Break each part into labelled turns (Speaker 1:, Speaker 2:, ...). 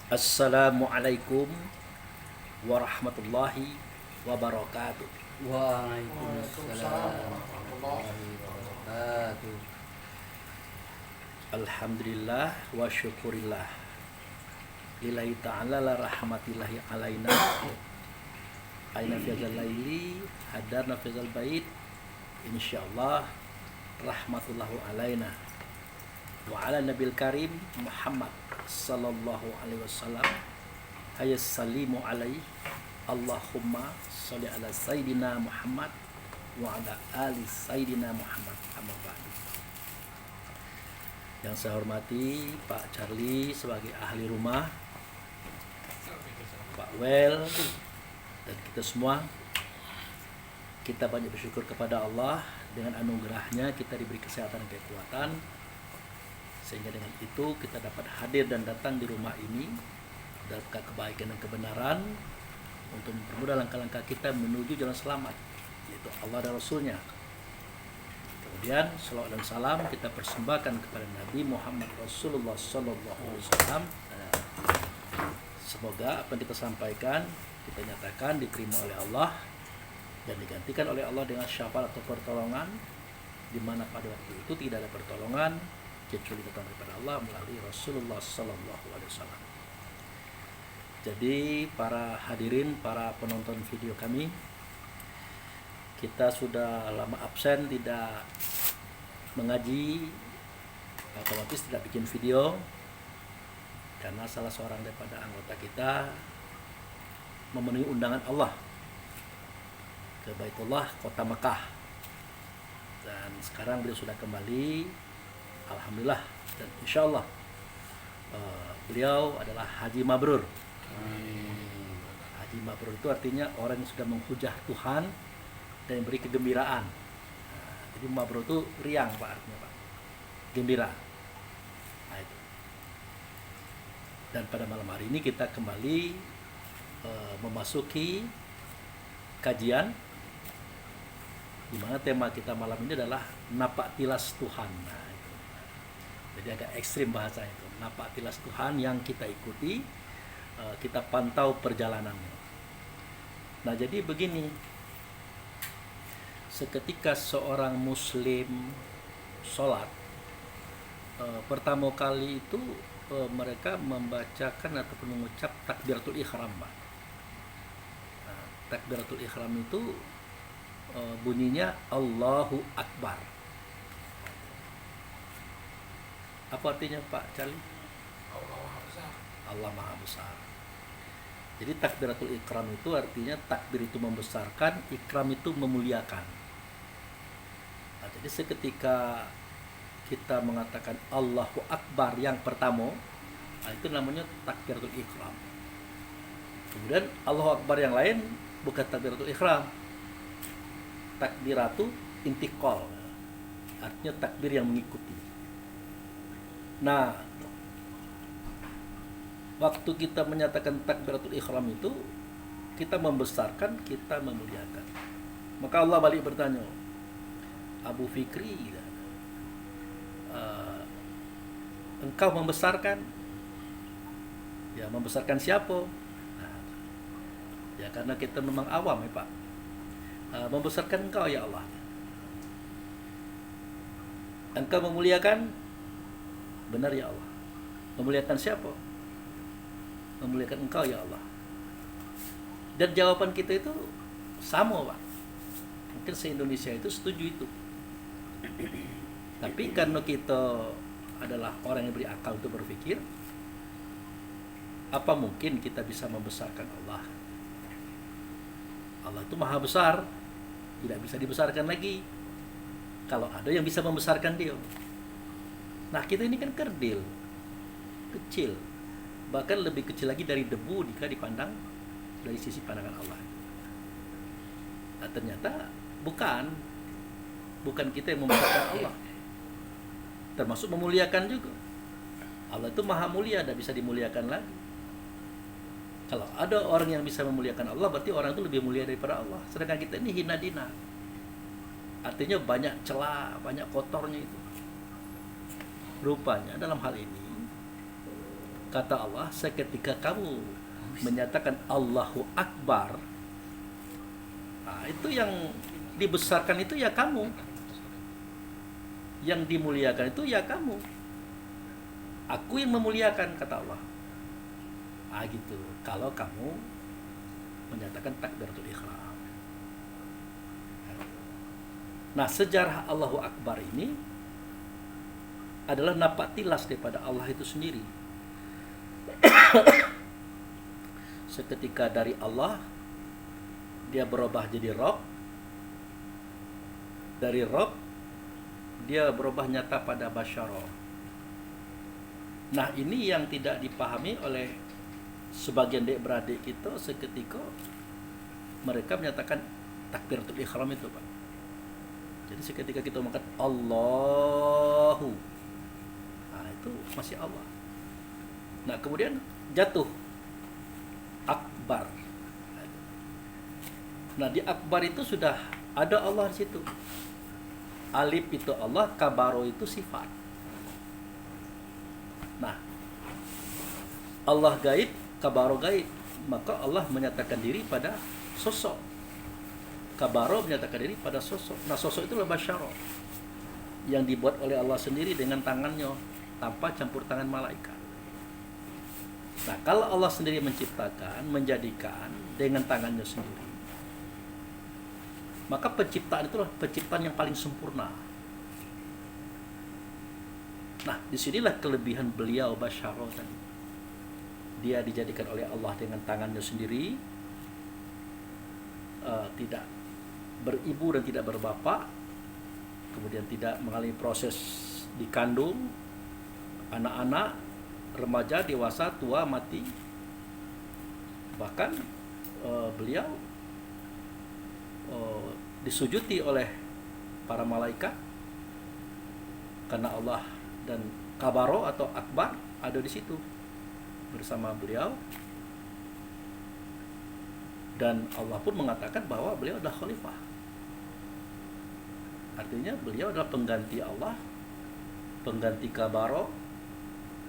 Speaker 1: Assalamualaikum warahmatullahi wabarakatuh.
Speaker 2: Waalaikumsalam warahmatullahi wabarakatuh.
Speaker 1: Alhamdulillah wa syukurillah lillahi ta'ala la rahmatillahi alaina aina fiyazal laili hadarna fiyazal bait insyaallah rahmatullahu alaina wa ala nabil karim Muhammad sallallahu alaihi wasallam hayas salimu alaihi Allahumma sholli ala sayyidina Muhammad wa ala ali sayyidina Muhammad amma ba'du. Yang saya hormati Pak Charlie sebagai ahli rumah, Pak Wel, dan kita semua. Kita banyak bersyukur kepada Allah, dengan anugerahnya kita diberi kesehatan dan kekuatan, sehingga dengan itu kita dapat hadir dan datang di rumah ini dalam kebaikan dan kebenaran untuk mempermudah langkah-langkah kita menuju jalan selamat, yaitu Allah dan Rasulnya. Kemudian salawat dan salam kita persembahkan kepada Nabi Muhammad Rasulullah Sallallahu Alaihi Wasallam. Semoga apa yang kita sampaikan, kita nyatakan diterima oleh Allah dan digantikan oleh Allah dengan syafaat atau pertolongan, di mana pada waktu itu tidak ada pertolongan kecuali datang daripada Allah melalui Rasulullah Sallallahu Alaihi Wasallam. Jadi para hadirin, para penonton video kami, kita sudah lama absen, tidak mengaji, otomatis tidak bikin video karena salah seorang daripada anggota kita memenuhi undangan Allah ke Baitullah kota Mekah, dan sekarang beliau sudah kembali, alhamdulillah, dan insyaallah beliau adalah Haji Mabrur. Haji Mabrur itu artinya orang yang sudah menghujah Tuhan dan beri kegembiraan. Jadi mabrur itu riang Pak, artinya Pak, gembira. Nah, itu. Dan pada malam hari ini kita kembali memasuki kajian, di mana tema kita malam ini adalah napak tilas Tuhan. Nah, itu. Jadi agak ekstrim bahasa itu, napak tilas Tuhan yang kita ikuti, kita pantau perjalanannya. Nah, jadi begini. Seketika seorang muslim sholat, pertama kali itu mereka membacakan ataupun mengucap takbiratul ihram. Nah, takbiratul ihram itu bunyinya Allahu Akbar. Apa artinya Pak Charlie? Allah Maha Besar. Jadi takbiratul ikram itu artinya takbir itu membesarkan, ikram itu memuliakan. Nah, jadi seketika kita mengatakan Allahu Akbar yang pertama, nah itu namanya takbiratul ikram. Kemudian Allahu Akbar yang lain bukan takbiratul ikram, takbiratu intiqal, artinya takbir yang mengikuti. Nah, waktu kita menyatakan takbiratul ihram itu, kita membesarkan, kita memuliakan. Maka Allah balik bertanya, Abu Fikri, engkau membesarkan? Ya, membesarkan siapa? Nah, ya karena kita memang awam ya Pak. Membesarkan engkau ya Allah. Engkau memuliakan? Benar ya Allah. Memuliakan siapa? Memuliakan engkau ya Allah. Dan jawaban kita itu sama Pak. Mungkin se-Indonesia itu setuju itu. Tapi karena kita adalah orang yang beri akal untuk berpikir, apa mungkin kita bisa membesarkan Allah? Allah itu maha besar, tidak bisa dibesarkan lagi. Kalau ada yang bisa membesarkan dia. Nah, kita ini kan kerdil, kecil, bahkan lebih kecil lagi dari debu jika dipandang dari sisi pandangan Allah. Nah, ternyata bukan kita yang membesarkan Allah, termasuk memuliakan juga. Allah itu maha mulia, tidak bisa dimuliakan lagi. Kalau ada orang yang bisa memuliakan Allah, berarti orang itu lebih mulia daripada Allah. Sedangkan kita ini hina dina, artinya banyak celah, banyak kotornya itu. Rupanya dalam hal ini Kata Allah, seketika kamu menyatakan Allahu Akbar, nah, itu yang dibesarkan itu ya kamu, yang dimuliakan itu ya kamu. Aku yang memuliakan, kata Allah. Gitu. Kalau kamu menyatakan takbiratul ihram. Nah, sejarah Allahu Akbar ini adalah napak tilas daripada Allah itu sendiri. Seketika dari Allah dia berubah jadi Rabb, dari Rabb dia berubah nyata pada Basyara. Nah, ini yang tidak dipahami oleh sebagian adik-beradik kita. Seketika mereka menyatakan takbiratul ihram itu, Pak. Jadi seketika kita mengatakan Allahu, nah itu masih Allah. Nah, kemudian jatuh Akbar. Nah, di Akbar itu sudah ada Allah di situ. Alif itu Allah, kabaro itu sifat. Nah, Allah gaib, kabaro gaib, maka Allah menyatakan diri pada sosok. Kabaro menyatakan diri pada sosok. Nah, sosok itulah basyara yang dibuat oleh Allah sendiri dengan tangannya tanpa campur tangan malaikat. Nah, kalau Allah sendiri menciptakan, menjadikan dengan tangannya sendiri, maka penciptaan itulah penciptaan yang paling sempurna. Nah, disinilah kelebihan beliau basyara tadi. Dia dijadikan oleh Allah dengan tangannya sendiri, tidak beribu dan tidak berbapak, kemudian tidak mengalami proses dikandung, anak-anak, remaja, dewasa, tua, mati. Bahkan beliau disujuti oleh para malaikat karena Allah, dan kabaro atau akbar ada di situ bersama beliau, dan Allah pun mengatakan bahwa beliau adalah khalifah. Artinya beliau adalah pengganti Allah, pengganti kabaro,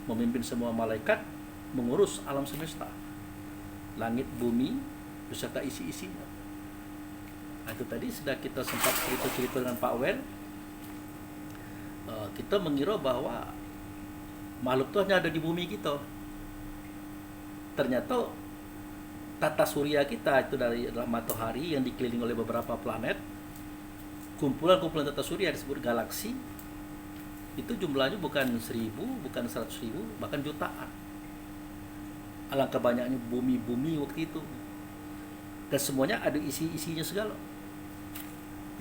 Speaker 1: memimpin semua malaikat, mengurus alam semesta, langit bumi beserta isi-isinya. Nah, itu tadi sudah kita sempat cerita-cerita dengan Pak Wen. Kita mengira bahwa makhluk itu hanya ada di bumi kita. Ternyata tata surya kita itu adalah matahari yang dikelilingi oleh beberapa planet. Kumpulan-kumpulan tata surya disebut galaksi. Itu jumlahnya bukan 1000, bukan 100.000, bahkan jutaan. Alangkah banyaknya bumi-bumi waktu itu. Dan semuanya ada isi-isinya segala.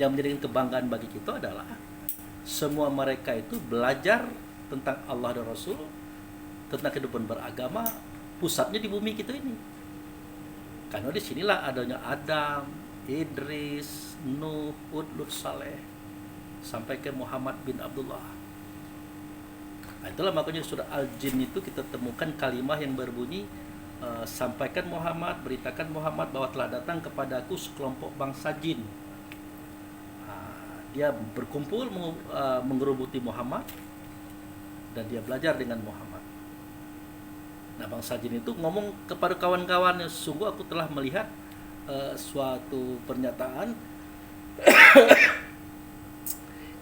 Speaker 1: Yang menjadikan kebanggaan bagi kita adalah semua mereka itu belajar tentang Allah dan Rasul, tentang kehidupan beragama, pusatnya di bumi kita ini. Karena disinilah adanya Adam, Idris, Nuh, Hud, Lut, Saleh, sampai ke Muhammad bin Abdullah. Nah, itulah makanya surah Al-Jin itu kita temukan kalimah yang berbunyi, sampaikan Muhammad, beritakan Muhammad bahwa telah datang kepadaku sekelompok bangsa jin. Dia berkumpul mengerubuti Muhammad dan dia belajar dengan Muhammad. Nah, bangsa jin itu ngomong kepada kawan-kawannya, sungguh aku telah melihat suatu pernyataan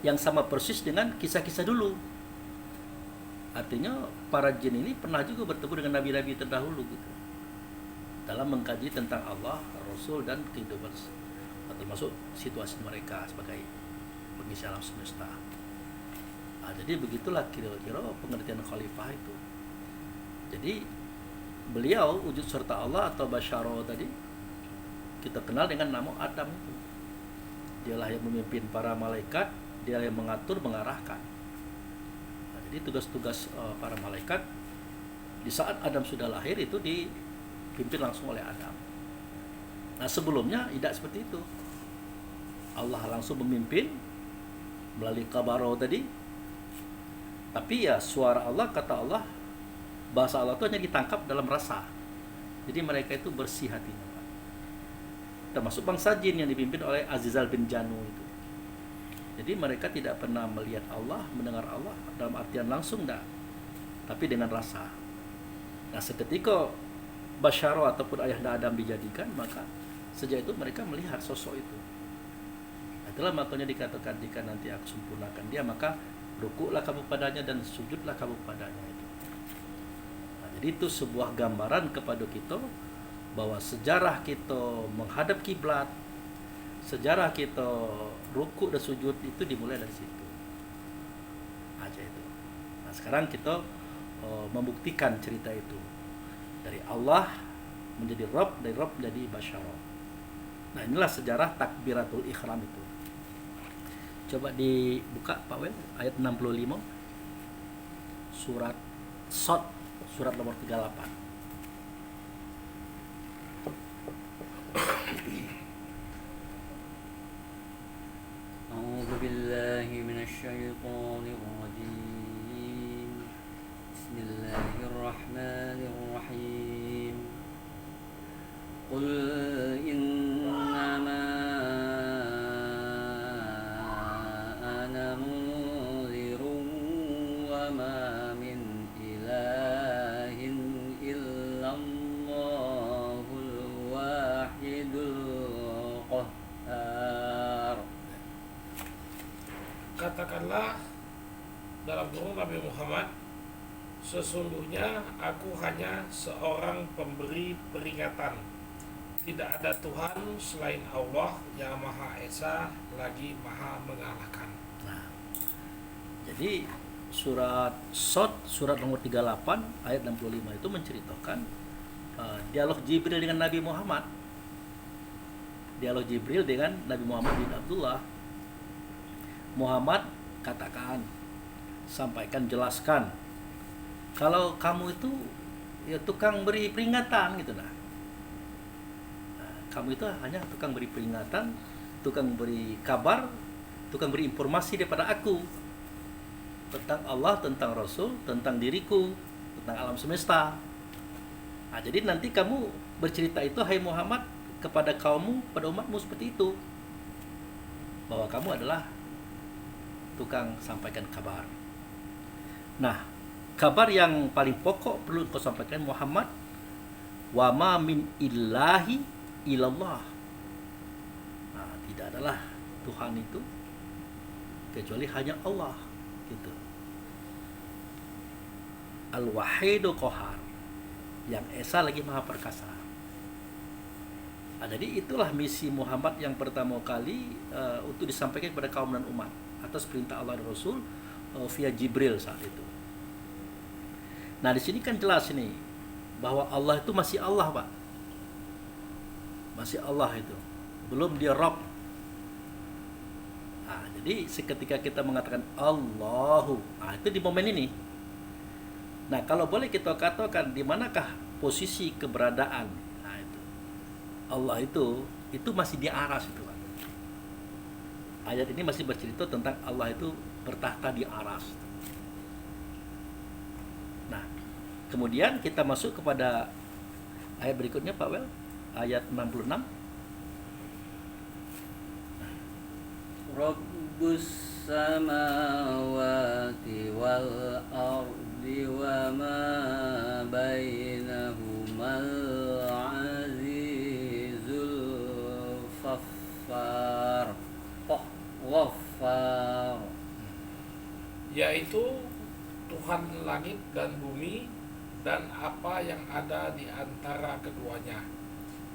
Speaker 1: yang sama persis dengan kisah-kisah dulu. Artinya para jin ini pernah juga bertemu dengan nabi-nabi terdahulu gitu, dalam mengkaji tentang Allah, Rasul, dan kehidupan, termasuk situasi mereka sebagai pengisi alam semesta. Nah, jadi begitulah kira-kira pengertian khalifah itu. Jadi beliau wujud serta Allah atau basyara tadi kita kenal dengan nama Adam itu. Dialah yang memimpin para malaikat, dialah yang mengatur, mengarahkan. Nah, jadi tugas-tugas para malaikat di saat Adam sudah lahir itu dipimpin langsung oleh Adam. Nah, sebelumnya tidak seperti itu. Allah langsung memimpin melalui kabaro tadi. Tapi ya suara Allah, kata Allah, bahasa Allah itu hanya ditangkap dalam rasa. Jadi mereka itu bersih hatinya, Pak. Termasuk bangsa jin yang dipimpin oleh Azizal bin Janu itu. Jadi mereka tidak pernah melihat Allah, mendengar Allah dalam artian langsung, tapi dengan rasa. Nah, seketika Basyaro ataupun ayahanda Adam dijadikan, maka sejak itu mereka melihat sosok itu. Itulah makanya dikatakan jika nanti aku sempurnakan dia, maka rukuklah kamu padanya dan sujudlah kamu padanya itu. Nah, jadi itu sebuah gambaran kepada kita bahwa sejarah kita menghadap kiblat, sejarah kita rukuk dan sujud itu dimulai dari situ. Aja itu. Nah, sekarang kita membuktikan cerita itu. Dari Allah menjadi Rabb, dari Rabb menjadi Basyara. Nah, inilah sejarah takbiratul ihram itu. Coba dibuka Pak Wel, ayat 65. Surat Shad, surat nomor 38.
Speaker 2: أعوذ بالله من الشيطان الرجيم بسم الله الرحمن الرحيم قل إنما أنا منذر وما من إله إلا الله الواحد القهار.
Speaker 3: Katakanlah dalam turun Nabi Muhammad, sesungguhnya aku hanya seorang pemberi peringatan. Tidak ada Tuhan selain Allah yang Maha Esa lagi Maha mengalahkan.
Speaker 1: Nah, jadi surat Shad, surat nomor 38 ayat 65 itu menceritakan dialog Jibril dengan Nabi Muhammad. Dialog Jibril dengan Nabi Muhammad bin Abdullah. Muhammad, katakan, sampaikan, jelaskan, kalau kamu itu ya tukang beri peringatan gitu. Nah, kamu itu hanya tukang beri peringatan, tukang beri kabar, tukang beri informasi daripada aku tentang Allah, tentang Rasul, tentang diriku, tentang alam semesta. Nah, jadi nanti kamu bercerita itu, hai Muhammad, kepada kaummu, pada umatmu seperti itu, bahwa kamu adalah tukang sampaikan kabar. Nah, kabar yang paling pokok perlu kau sampaikan Muhammad, wa ma min ilahi illallah. Nah, tidak adalah Tuhan itu kecuali hanya Allah gitu. Al-Wahidu Qahar, yang esa lagi maha perkasa. Nah, jadi itulah misi Muhammad yang pertama kali untuk disampaikan kepada kaum dan umat atas perintah Allah dan Rasul via Jibril saat itu. Nah, di sini kan jelas ini bahwa Allah itu masih Allah, Pak. Masih Allah itu. Belum dia Rabb. Nah, jadi seketika kita mengatakan Allahu, nah itu di momen ini. Nah, kalau boleh kita katakan di manakah posisi keberadaan? Nah, itu. Allah itu masih di aras itu, Pak. Ayat ini masih bercerita tentang Allah itu bertahta di aras. Nah, kemudian kita masuk kepada ayat berikutnya, Pak Wel, ayat 66.
Speaker 2: Rabbus samawati wal ardi wa ma bainahumal azizul ghaffar. Ghaffar,
Speaker 3: Yaitu Tuhan langit dan bumi dan apa yang ada di antara keduanya,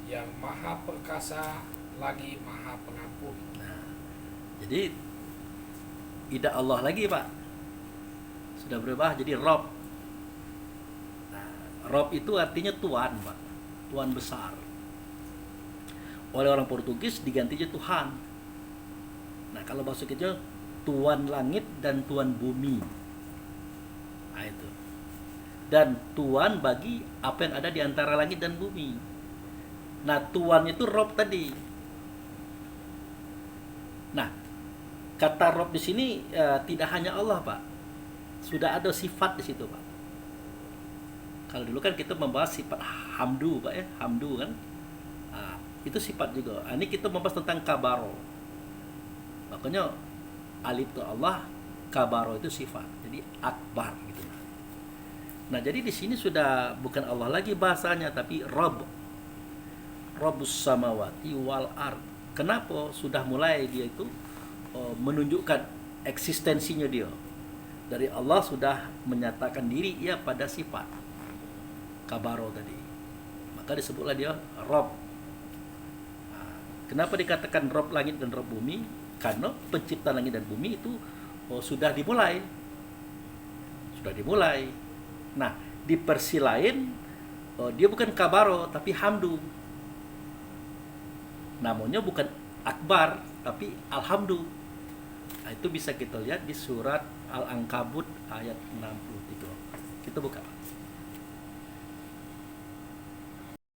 Speaker 3: yang Maha Perkasa lagi Maha Pengampun.
Speaker 1: Nah, jadi tidak Allah lagi, Pak. Sudah berubah jadi Rob. Nah, Rob itu artinya Tuhan, Pak. Tuhan besar. Oleh orang Portugis digantinya Tuhan. Nah, kalau bahasa kita Tuan langit dan Tuan bumi. Nah, itu. Dan Tuan bagi apa yang ada di antara langit dan bumi. Nah, Tuan itu Rob tadi. Nah, kata Rob di sini tidak hanya Allah, Pak. Sudah ada sifat di situ, Pak. Kalau dulu kan kita membahas sifat hamdu, Pak ya, hamdu kan. Nah, itu sifat juga. Ini kita membahas tentang kabaro. Makanya alif itu Allah, kabaro itu sifat. Jadi akbar gitu. Nah, jadi di sini sudah bukan Allah lagi bahasanya, tapi Rabb. Rabbus samawati wal ard. Kenapa sudah mulai dia itu menunjukkan eksistensinya dia. Dari Allah sudah menyatakan diri ia pada sifat kabaro tadi. Maka disebutlah dia Rabb. Kenapa dikatakan Rabb langit dan Rabb bumi? Karena pencipta langit dan bumi itu sudah dimulai. Sudah dimulai. Nah, di versi lain dia bukan kabaro tapi hamdu. Namanya bukan akbar tapi alhamdu. Nah, itu bisa kita lihat di surat Al-Ankabut ayat 63. Kita buka.